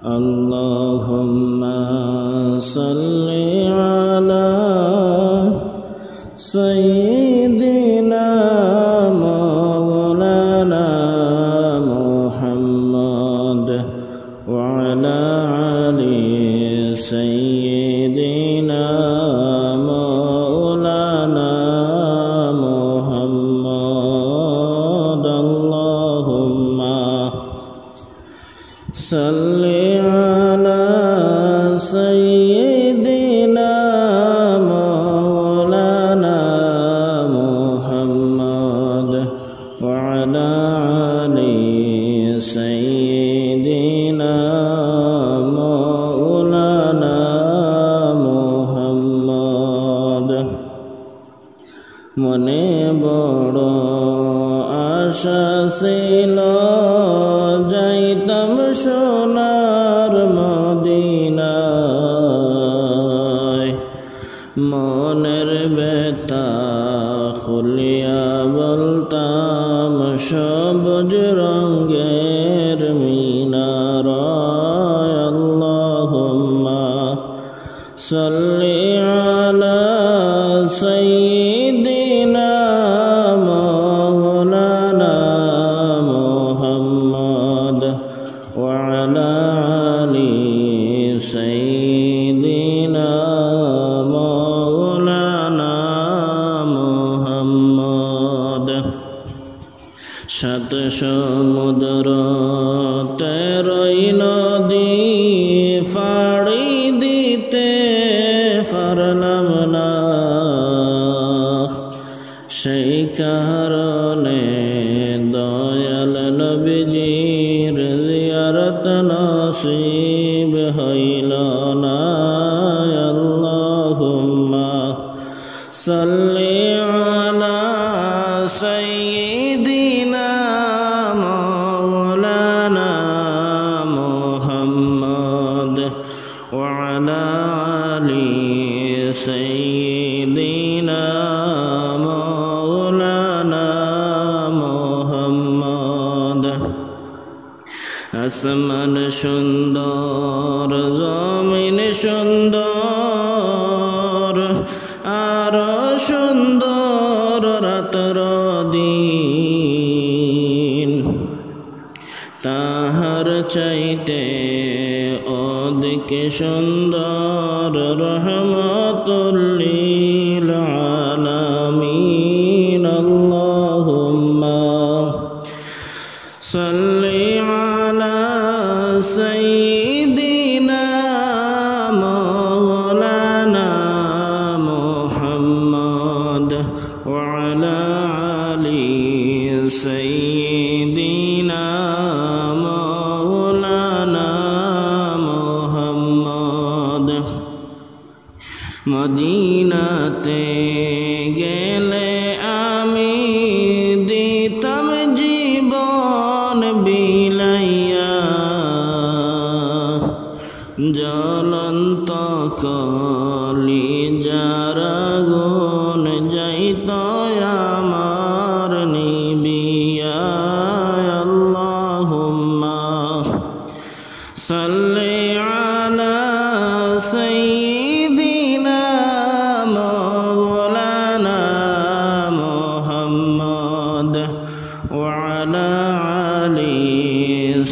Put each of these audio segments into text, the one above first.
اللهم صل على سيدنا مولانا محمد وعلى آل سيدنا مولانا محمد اللهم صل على سيدنا مولانا محمد وعلى آل سيدنا مولانا محمد মনে বড় আশা ছিল যাইতাম সোনার মদিনায় মনের ব্যথা খুলিয়া বলতাম সবুজ রঙের মিনারায় আল্লাহুম্মা সাল্লি আলা সাইয়্যিদিনা মাওলানা মুহাম্মদ ওয়া আলা আলি সাইয়্যিদিনা মাওলানা মুহাম্মদ সাত সমুদ্র তেরোই নদী ফাড়ি দিতে পারলাম না সেই কারণে দয়াল নবীজির জিয়ারত নসিব হইল না আল্লাহুম্মা সাল্লি আলা সাইয়্যিদিনা মাওলানা মুহাম্মদ ওয়া আলা আলি সাইয়্যিদিনা মাওলানা মুহাম্মদ আসমান সুন্দর জমিন সুন্দর আর সুন্দর রাতর দিন তাহার চাইতে অধিক সুন্দর রহমাতুল লিল আলামিন আল্লাহুম্মা সাল্লি আলা সাইয়্যিদিনা মাওলানা মুহাম্মদ ওয়া আলা আলি সাইয়্যিদিনা মাওলানা মুহাম্মদ মদিনাতে গেলে আমি দিতাম জীবন বিলাইয়া জ্বলন্ত কলিজার আগুন যাইত আমার নিবিয়া আল্লাহুম্মা সাল্লি আলা সাইয়্যিদিনা মাওলানা মুহাম্মদ ওয়া আলা আলি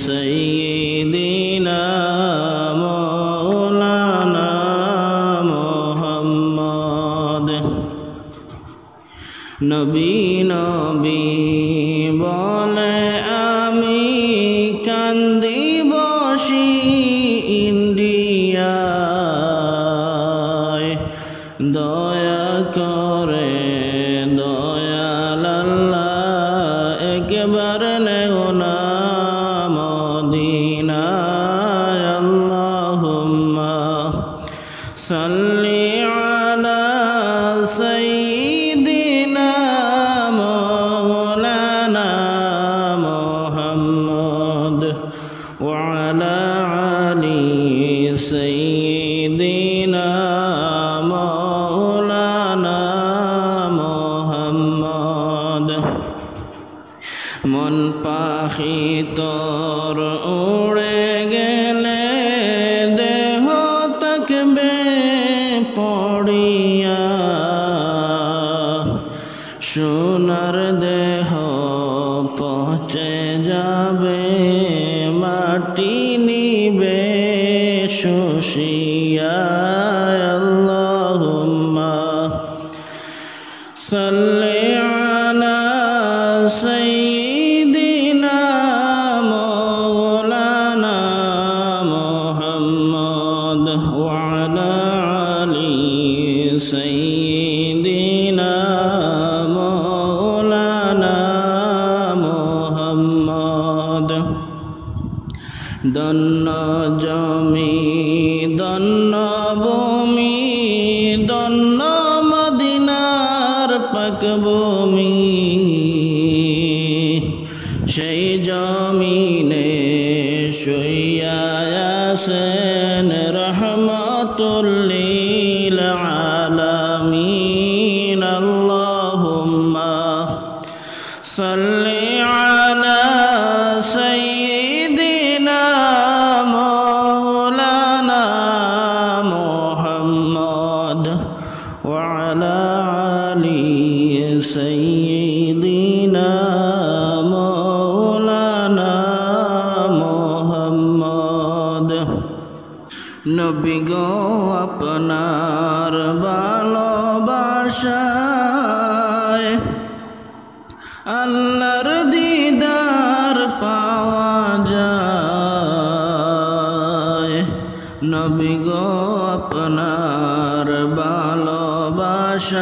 সাইয়্যিদিনা মাওলানা মুহাম্মদ নবী নবী বলে আমি কান্দি বসি ইন্ডিয়ায় দয়া করে দয়াল আল্লাহ একবার নেও না মদিনায় আল্লাহুম্মা সাল্লি আলা সাইয়্যিদিনা মাওলানা মুহাম্মদ ওয়া আলা আলি সাইয়্যিদিনা মাওলানা মুহাম্মদ মন পাখি তোর উড়ে গেলে মাটি নিবে শুষিয়া আল্লাহুম্মা সাল্লি আলা সাইয়্যিদিনা মাওলানা মুহাম্মদ ওয়া আলা আলি সাইয়্যিদিনা মাওলানা মুহাম্মদ। দন্ন জমি দন্ন ভূমি দন্ন মদিনার পাক ভূমি, সেই জমিনে শুইয়া আছেন রহমাতুল লিল আলামিন। আল্লাহুম্মা সাল্লি আলা সাইয়্যিদিনা মাওলানা মুহাম্মদ ওয়া আলা আলি সাইয়্যিদিনা মাওলানা মুহাম্মদ। নবী গো আপনার ভালোবাসায় আল্লাহর দিদার পাওয়া যায়। নবী গো আপনার ভালোবাসায়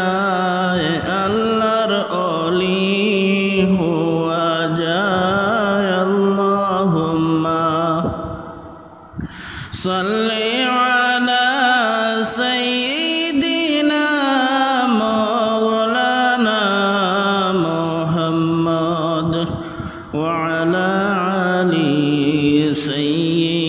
আল্লাহর ওলি হওয়া যায়। আল্লাহুম্মা সাল্লি আলা সাইয়্যিদিনা মাওলানা মুহাম্মদ ওয়া আলা আলি সাইয়্যিদিনা